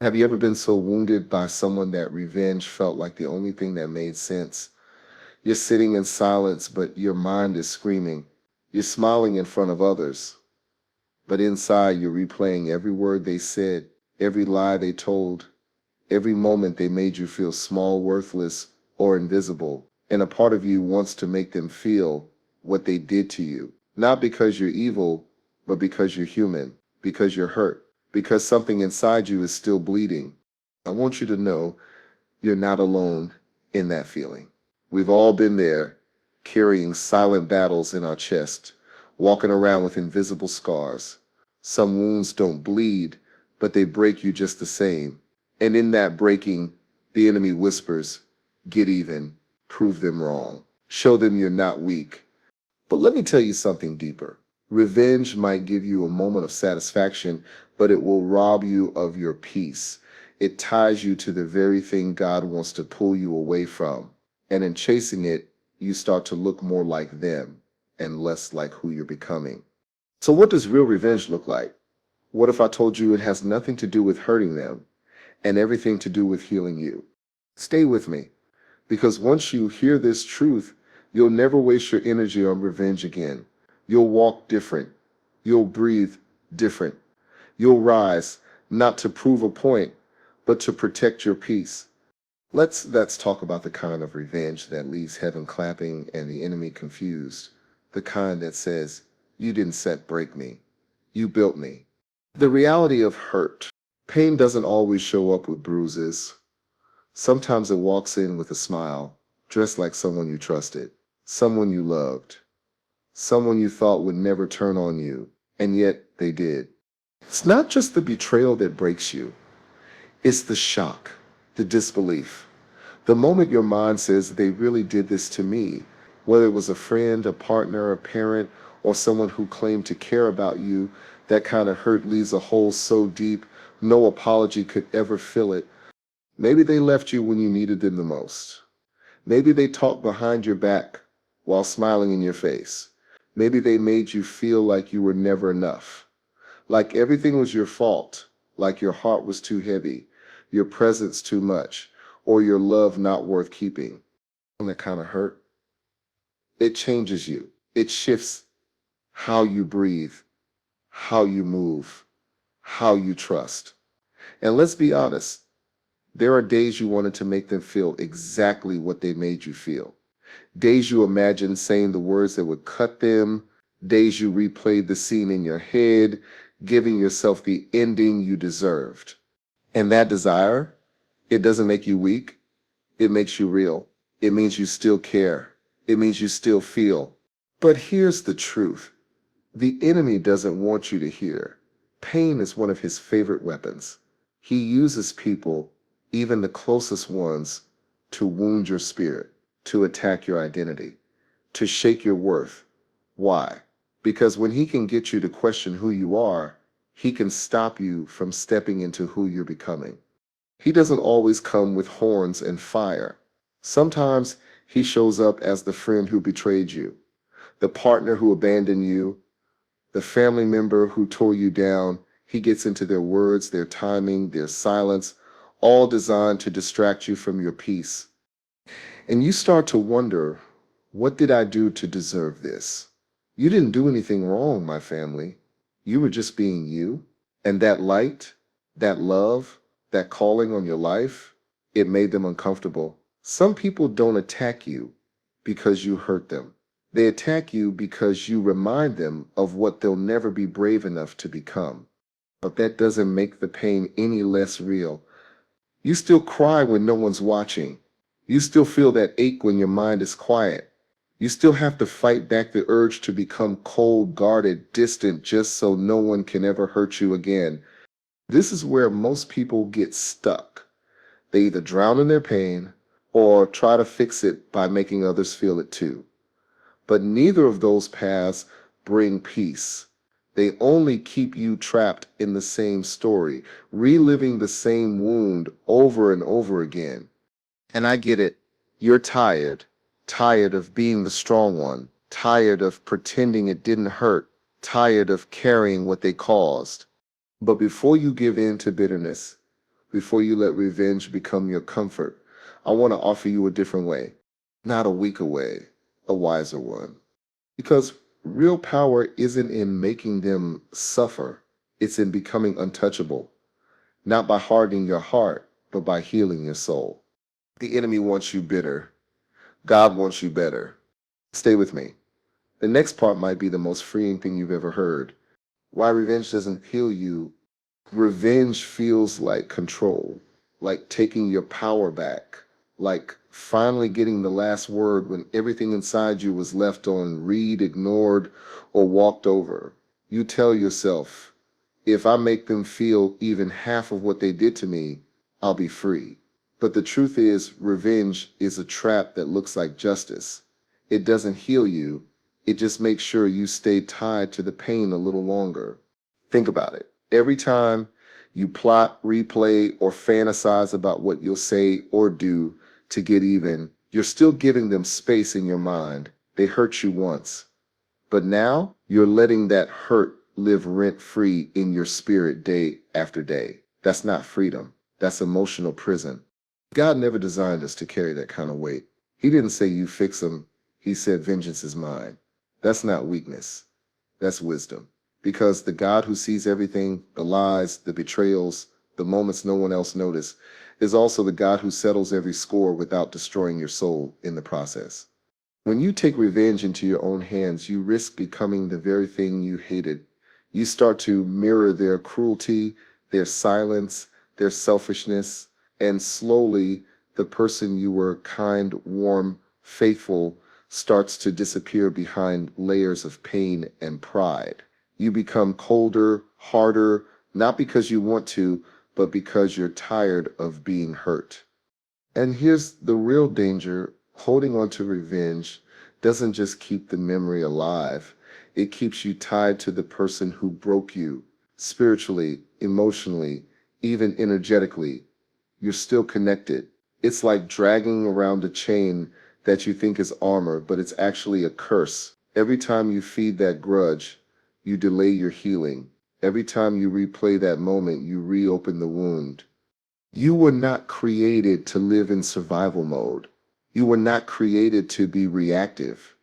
Have you ever been so wounded by someone that revenge felt like the only thing that made sense? You're sitting in silence, but your mind is screaming. You're smiling in front of others, but inside you're replaying every word they said, every lie they told, every moment they made you feel small, worthless, or invisible. And a part of you wants to make them feel what they did to you. Not because you're evil, but because you're human, because you're hurt, because something inside you is still bleeding. I want you to know you're not alone in that feeling. We've all been there, carrying silent battles in our chest, walking around with invisible scars. Some wounds don't bleed, but they break you just the same. And in that breaking, the enemy whispers, get even, prove them wrong, show them you're not weak. But let me tell you something deeper. Revenge might give you a moment of satisfaction, but it will rob you of your peace. It ties you to the very thing God wants to pull you away from. And in chasing it, you start to look more like them and less like who you're becoming. So, what does real revenge look like? What if I told you it has nothing to do with hurting them and everything to do with healing you? Stay with me, because once you hear this truth, you'll never waste your energy on revenge again. You'll walk different. You'll breathe different. You'll rise, not to prove a point, but to protect your peace. Let's talk about the kind of revenge that leaves heaven clapping and the enemy confused. The kind that says, you didn't set break me. You built me. The reality of hurt. Pain doesn't always show up with bruises. Sometimes it walks in with a smile, dressed like someone you trusted, someone you loved, someone you thought would never turn on you, and yet they did. It's not just the betrayal that breaks you, it's the shock, the disbelief. The moment your mind says they really did this to me, whether it was a friend, a partner, a parent, or someone who claimed to care about you, that kind of hurt leaves a hole so deep no apology could ever fill it. Maybe they left you when you needed them the most. Maybe they talked behind your back while smiling in your face. Maybe they made you feel like you were never enough, like everything was your fault, like your heart was too heavy, your presence too much, or your love not worth keeping. And that kind of hurt, it changes you. It shifts how you breathe, how you move, how you trust. And let's be honest, there are days you wanted to make them feel exactly what they made you feel. Days you imagined saying the words that would cut them, days you replayed the scene in your head, giving yourself the ending you deserved. And that desire, it doesn't make you weak, it makes you real. It means you still care. It means you still feel. But here's the truth. The enemy doesn't want you to hear. Pain is one of his favorite weapons. He uses people, even the closest ones, to wound your spirit, to attack your identity, to shake your worth. Why? Because when he can get you to question who you are, he can stop you from stepping into who you're becoming. He doesn't always come with horns and fire. Sometimes he shows up as the friend who betrayed you, the partner who abandoned you, the family member who tore you down. He gets into their words, their timing, their silence, all designed to distract you from your peace. And you start to wonder, what did I do to deserve this? You didn't do anything wrong, my family. You were just being you. And that light, that love, that calling on your life, it made them uncomfortable. Some people don't attack you because you hurt them. They attack you because you remind them of what they'll never be brave enough to become. But that doesn't make the pain any less real. You still cry when no one's watching. You still feel that ache when your mind is quiet. You still have to fight back the urge to become cold, guarded, distant, just so no one can ever hurt you again. This is where most people get stuck. They either drown in their pain or try to fix it by making others feel it too. But neither of those paths bring peace. They only keep you trapped in the same story, reliving the same wound over and over again. And I get it. You're tired. Tired of being the strong one. Tired of pretending it didn't hurt. Tired of carrying what they caused. But before you give in to bitterness, Before you let revenge become your comfort, I want to offer you a different way, not a weaker way, a wiser one. Because real power isn't in making them suffer, it's in becoming untouchable, not by hardening your heart, but by healing your soul. The enemy wants you bitter, God wants you better. Stay with me. The next part might be the most freeing thing you've ever heard. Why revenge doesn't heal you. Revenge feels like control, like taking your power back, like finally getting the last word when everything inside you was left on read, ignored, or walked over. You tell yourself, if I make them feel even half of what they did to me, I'll be free. But the truth is, revenge is a trap that looks like justice. It doesn't heal you, it just makes sure you stay tied to the pain a little longer. Think about it. Every time you plot, replay, or fantasize about what you'll say or do to get even, you're still giving them space in your mind. They hurt you once. But now you're letting that hurt live rent free in your spirit day after day. That's not freedom. That's emotional prison. God never designed us to carry that kind of weight. He didn't say you fix them. He said vengeance is mine. That's not weakness. That's wisdom. Because the God who sees everything, the lies, the betrayals, the moments no one else noticed, is also the God who settles every score without destroying your soul in the process. When you take revenge into your own hands, you risk becoming the very thing you hated. You start to mirror their cruelty, their silence, their selfishness, and slowly the person you were kind, warm, faithful starts to disappear behind layers of pain and pride. You become colder, harder, not because you want to, but because you're tired of being hurt. And here's the real danger. Holding on to revenge doesn't just keep the memory alive, it keeps you tied to the person who broke you spiritually, emotionally, even energetically. You're still connected. It's like dragging around a chain that you think is armor, but it's actually a curse. Every time you feed that grudge, you delay your healing. Every time you replay that moment, you reopen the wound. You were not created to live in survival mode. You were not created to be reactive.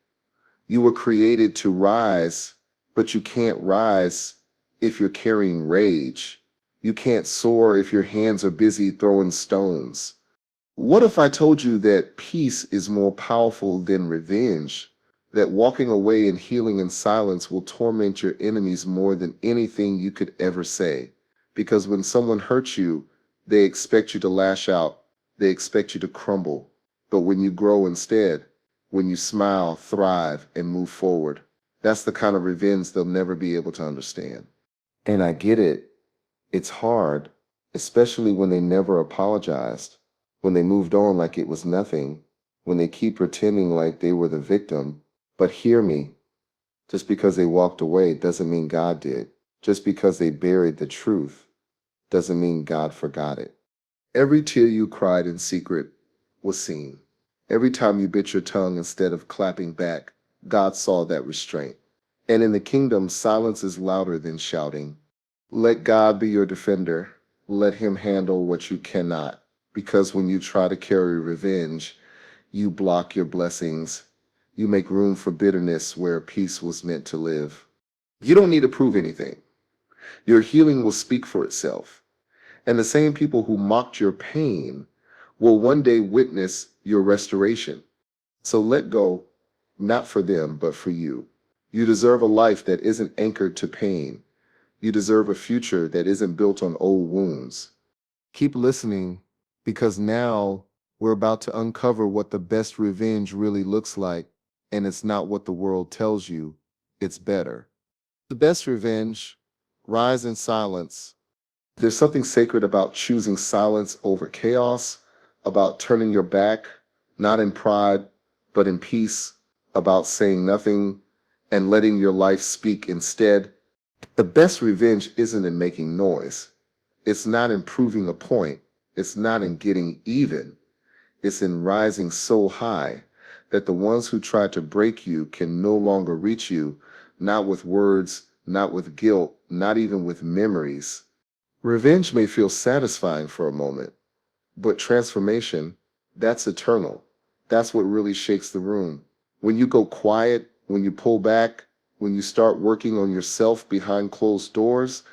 You were created to rise, but you can't rise if you're carrying rage. You can't soar if your hands are busy throwing stones. What if I told you that peace is more powerful than revenge? That walking away and healing in silence will torment your enemies more than anything you could ever say? Because when someone hurts you, they expect you to lash out, they expect you to crumble. But when you grow instead, when you smile, thrive, and move forward, that's the kind of revenge they'll never be able to understand. And I get it. It's hard, especially when they never apologized, when they moved on like it was nothing, when they keep pretending like they were the victim. But hear me, just because they walked away doesn't mean God did. Just because they buried the truth doesn't mean God forgot it. Every tear you cried in secret was seen. Every time you bit your tongue instead of clapping back, God saw that restraint. And in the kingdom, silence is louder than shouting. Let God be your defender. Let him handle what you cannot. Because when you try to carry revenge, you block your blessings. You make room for bitterness where peace was meant to live. You don't need to prove anything. Your healing will speak for itself. And the same people who mocked your pain will one day witness your restoration. So let go, not for them, but for you. You deserve a life that isn't anchored to pain. You deserve a future that isn't built on old wounds. Keep listening, because now we're about to uncover what the best revenge really looks like, and it's not what the world tells you, it's better. The best revenge, rise in silence. There's something sacred about choosing silence over chaos, about turning your back, not in pride, but in peace, about saying nothing and letting your life speak instead. The best revenge isn't in making noise. It's not in proving a point. It's not in getting even. It's in rising so high that the ones who try to break you can no longer reach you, not with words, not with guilt, not even with memories, Revenge may feel satisfying for a moment, but transformation, that's eternal. That's what really shakes the room. When you go quiet, when you pull back, when you start working on yourself behind closed doors,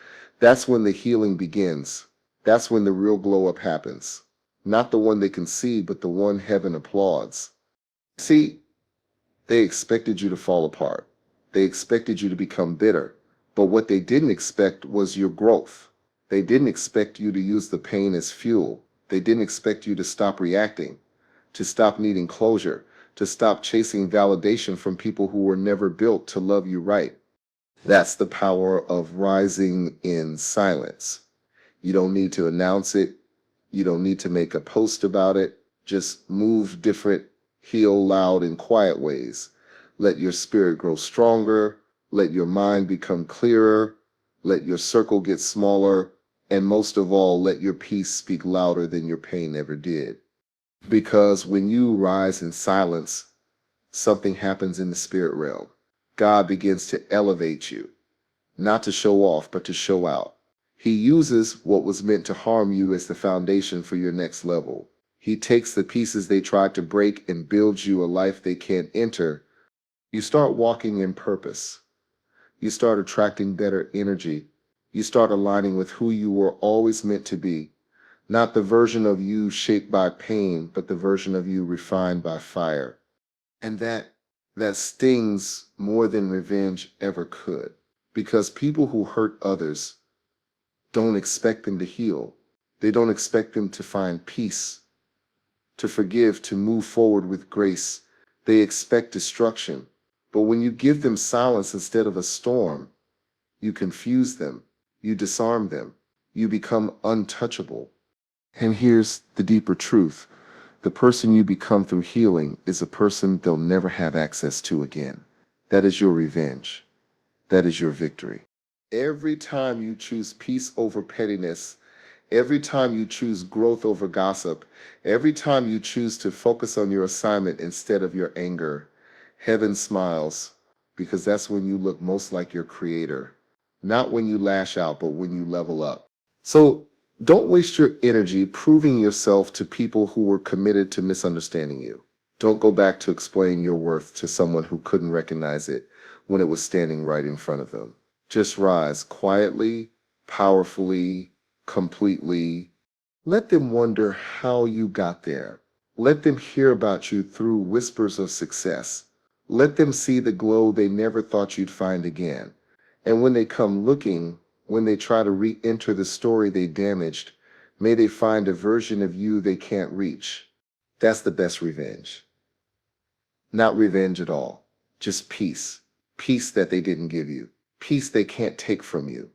that's when the healing begins. That's when the real glow up happens. Not the one they can see, but the one heaven applauds. See, they expected you to fall apart. They expected you to become bitter. But what they didn't expect was your growth. They didn't expect you to use the pain as fuel. They didn't expect you to stop reacting, to stop needing closure, to stop chasing validation from people who were never built to love you right. That's the power of rising in silence. You don't need to announce it. You don't need to make a post about it. Just move different, heal loud and quiet ways. Let your spirit grow stronger. Let your mind become clearer. Let your circle get smaller. And most of all, let your peace speak louder than your pain ever did. Because when you rise in silence, something happens in the spirit realm. God begins to elevate you, not to show off, but to show out. He uses what was meant to harm you as the foundation for your next level. He takes the pieces they tried to break and builds you a life they can't enter. You start walking in purpose. You start attracting better energy. You start aligning with who you were always meant to be. Not the version of you shaped by pain, but the version of you refined by fire. And that stings more than revenge ever could. Because people who hurt others don't expect them to heal. They don't expect them to find peace, to forgive, to move forward with grace. They expect destruction. But when you give them silence instead of a storm, you confuse them, you disarm them, you become untouchable. And here's the deeper truth. The person you become through healing is a person they'll never have access to again. That is your revenge. That is your victory. Every time you choose peace over pettiness, every time you choose growth over gossip, every time you choose to focus on your assignment instead of your anger, heaven smiles, because that's when you look most like your creator. Not when you lash out, but when you level up. So don't waste your energy proving yourself to people who were committed to misunderstanding you. Don't go back to explain your worth to someone who couldn't recognize it when it was standing right in front of them. Just rise quietly, powerfully, completely. Let them wonder how you got there. Let them hear about you through whispers of success. Let them see the glow they never thought you'd find again. And when they come looking, when they try to re-enter the story they damaged, may they find a version of you they can't reach. That's the best revenge. Not revenge at all, just peace. Peace that they didn't give you. Peace they can't take from you.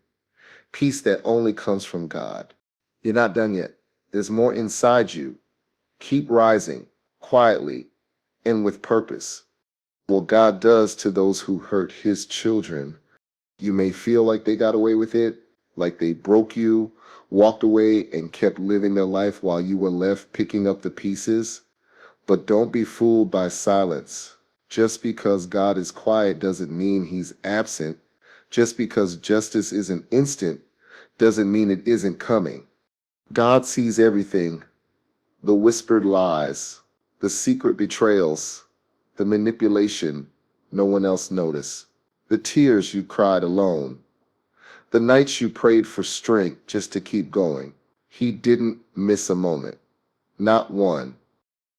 Peace that only comes from God. You're not done yet. There's more inside you. Keep rising, quietly, and with purpose. What God does to those who hurt his children, you may feel like they got away with it, like they broke you, walked away, and kept living their life while you were left picking up the pieces. But don't be fooled by silence. Just because God is quiet doesn't mean he's absent. Just because justice isn't instant doesn't mean it isn't coming. God sees everything, the whispered lies, the secret betrayals, the manipulation no one else noticed, the tears you cried alone, the nights you prayed for strength just to keep going. He didn't miss a moment, not one.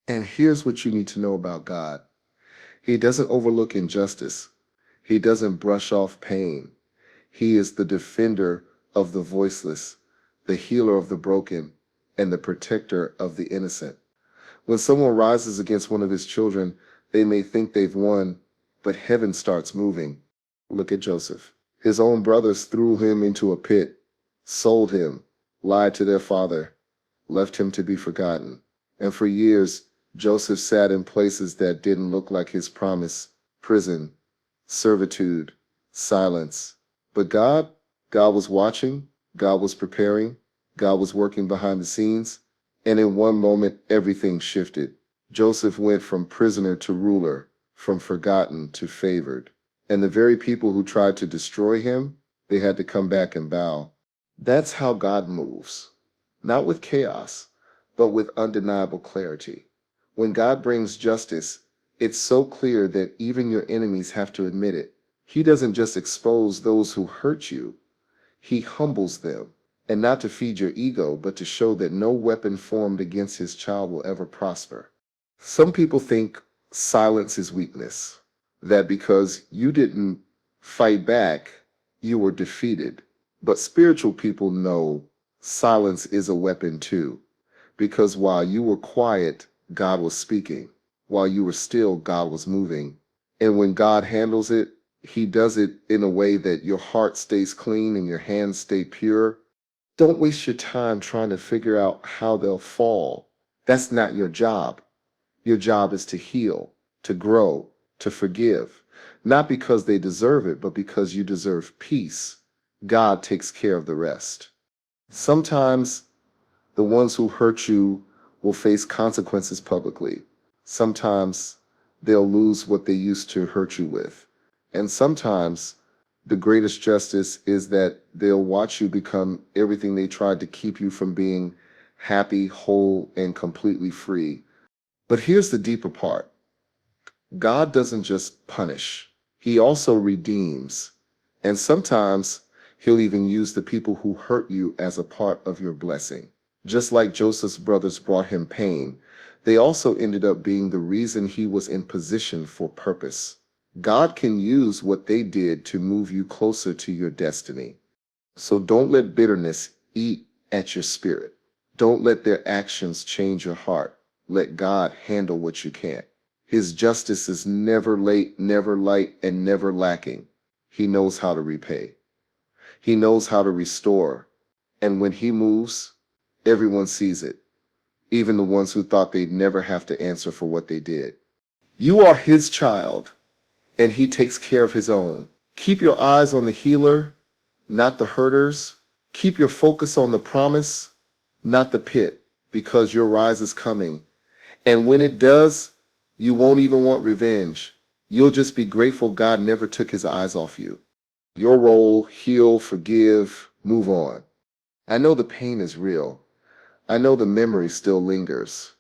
And here's what you need to know about God. He doesn't overlook injustice. He doesn't brush off pain. He is the defender of the voiceless, the healer of the broken, and the protector of the innocent. When someone rises against one of his children, they may think they've won, but heaven starts moving. Look at Joseph. His own brothers threw him into a pit, sold him, lied to their father, left him to be forgotten. And for years, Joseph sat in places that didn't look like his promise: prison, servitude, silence. But God was watching, God was preparing, God was working behind the scenes, and in one moment, everything shifted. Joseph went from prisoner to ruler, from forgotten to favored. And the very people who tried to destroy him, they had to come back and bow. That's how God moves, not with chaos, but with undeniable clarity. When God brings justice, it's so clear that even your enemies have to admit it. He doesn't just expose those who hurt you, he humbles them, and not to feed your ego, but to show that no weapon formed against his child will ever prosper. Some people think silence is weakness, that because you didn't fight back, you were defeated. But spiritual people know silence is a weapon too, because while you were quiet, God was speaking. While you were still, God was moving. And when God handles it, he does it in a way that your heart stays clean and your hands stay pure. Don't waste your time trying to figure out how they'll fall. That's not your job. Your job is to heal, to grow, to forgive, not because they deserve it, but because you deserve peace. God takes care of the rest. Sometimes the ones who hurt you will face consequences publicly. Sometimes they'll lose what they used to hurt you with. And sometimes the greatest justice is that they'll watch you become everything they tried to keep you from being: happy, whole, and completely free. But here's the deeper part: God doesn't just punish, he also redeems. And sometimes he'll even use the people who hurt you as a part of your blessing. Just like Joseph's brothers brought him pain, they also ended up being the reason he was in position for purpose. God can use what they did to move you closer to your destiny. So don't let bitterness eat at your spirit. Don't let their actions change your heart. Let God handle what you can't. His justice is never late, never light, and never lacking. He knows how to repay. He knows how to restore. And when he moves, everyone sees it, even the ones who thought they'd never have to answer for what they did. You are his child, and he takes care of his own. Keep your eyes on the healer, not the hurters. Keep your focus on the promise, not the pit, because your rise is coming. And when it does, you won't even want revenge. You'll just be grateful God never took his eyes off you. Your role: heal, forgive, move on. I know the pain is real. I know the memory still lingers.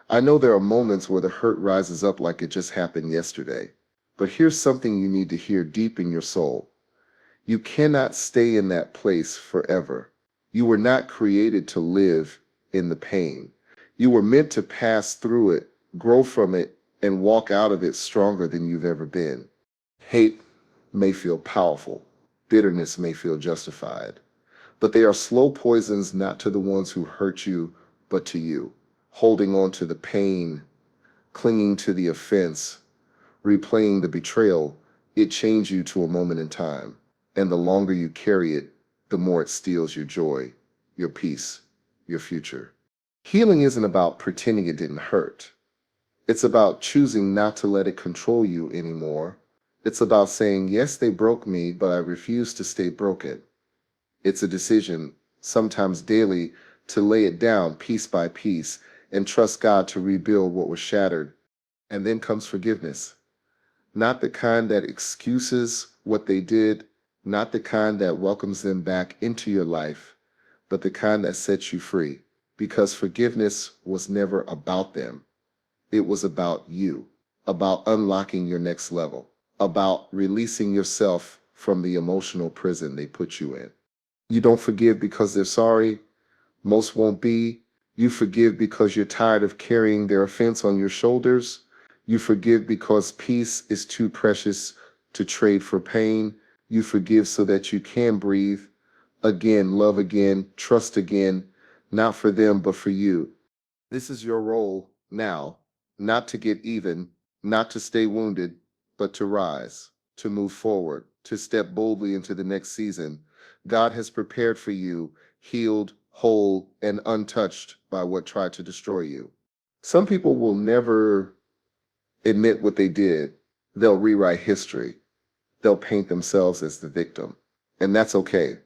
I know there are moments where the hurt rises up like it just happened yesterday. But here's something you need to hear deep in your soul. You cannot stay in that place forever. You were not created to live in the pain. You were meant to pass through it, grow from it, and walk out of it stronger than you've ever been. Hate may feel powerful. Bitterness may feel justified. But they are slow poisons, not to the ones who hurt you, but to you. Holding on to the pain, clinging to the offense, replaying the betrayal, it chains you to a moment in time. And the longer you carry it, the more it steals your joy, your peace, your future. Healing isn't about pretending it didn't hurt. It's about choosing not to let it control you anymore. It's about saying, yes, they broke me, but I refuse to stay broken. It's a decision, sometimes daily, to lay it down piece by piece and trust God to rebuild what was shattered. And then comes forgiveness. Not the kind that excuses what they did, not the kind that welcomes them back into your life, but the kind that sets you free. Because forgiveness was never about them. It was about you, about unlocking your next level, about releasing yourself from the emotional prison they put you in. You don't forgive because they're sorry. Most won't be. You forgive because you're tired of carrying their offense on your shoulders. You forgive because peace is too precious to trade for pain. You forgive so that you can breathe again, love again, trust again, not for them, but for you. This is your role now, not to get even, not to stay wounded, but to rise, to move forward, to step boldly into the next season. God has prepared for you, healed, whole, and untouched by what tried to destroy you. Some people will never admit what they did. They'll rewrite history. They'll paint themselves as the victim. And that's okay.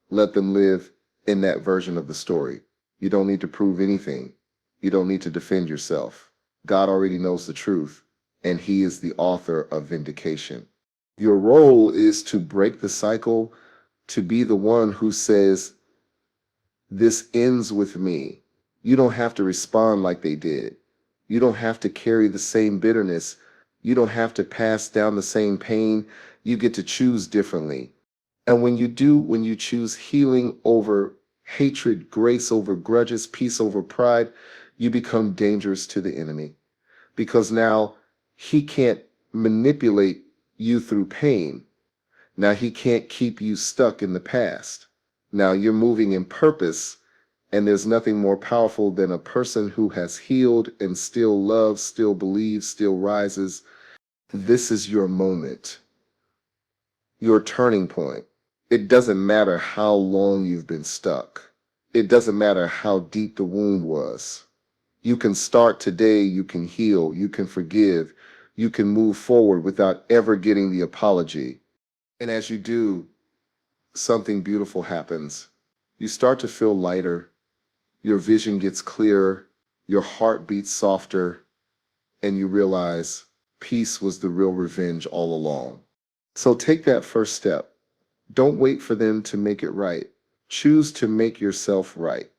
Let them live in that version of the story. You don't need to prove anything. You don't need to defend yourself. God already knows the truth, and he is the author of vindication. Your role is to break the cycle, to be the one who says, This ends with me. You don't have to respond like they did. You don't have to carry the same bitterness. You don't have to pass down the same pain. You get to choose differently. And when you do, when you choose healing over hatred, grace over grudges, peace over pride, you become dangerous to the enemy because now he can't manipulate you through pain. Now he can't keep you stuck in the past. Now you're moving in purpose, and there's nothing more powerful than a person who has healed and still loves, still believes, still rises. This is your moment, your turning point. It doesn't matter how long you've been stuck. It doesn't matter how deep the wound was. You can start today, you can heal, you can forgive, you can move forward without ever getting the apology. And as you do, something beautiful happens. You start to feel lighter, your vision gets clearer, your heart beats softer, and you realize peace was the real revenge all along. So take that first step. Don't wait for them to make it right. Choose to make yourself right.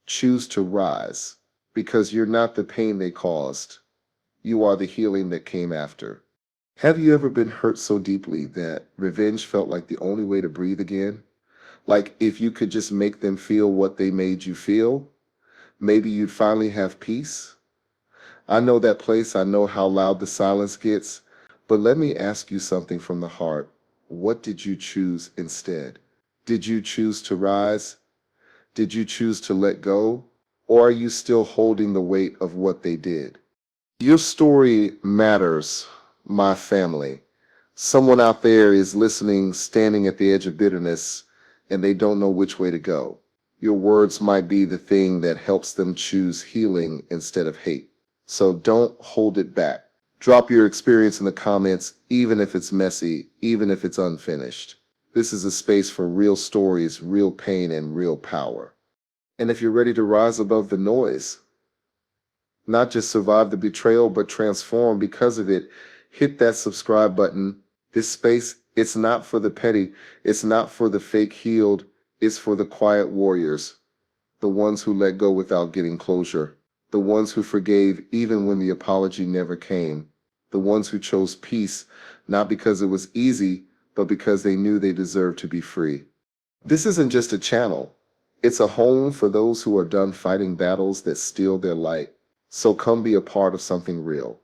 Choose to rise because you're not the pain they caused. You are the healing that came after. Have you ever been hurt so deeply that revenge felt like the only way to breathe again? Like if you could just make them feel what they made you feel, maybe you'd finally have peace? I know that place, I know how loud the silence gets, but let me ask you something from the heart. What did you choose instead? Did you choose to rise? Did you choose to let go? Or are you still holding the weight of what they did? Your story matters, my family. Someone out there is listening, standing at the edge of bitterness, and they don't know which way to go. Your words might be the thing that helps them choose healing instead of hate. So don't hold it back. Drop your experience in the comments, even if it's messy, even if it's unfinished. This is a space for real stories, real pain, and real power. And if you're ready to rise above the noise, not just survive the betrayal, but transform because of it, hit that subscribe button. This space, it's not for the petty, it's not for the fake healed, it's for the quiet warriors, the ones who let go without getting closure, the ones who forgave even when the apology never came, the ones who chose peace, not because it was easy, but because they knew they deserved to be free. This isn't just a channel. It's a home for those who are done fighting battles that steal their light. So come be a part of something real.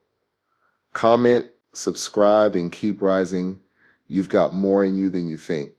Comment, subscribe, and keep rising. You've got more in you than you think.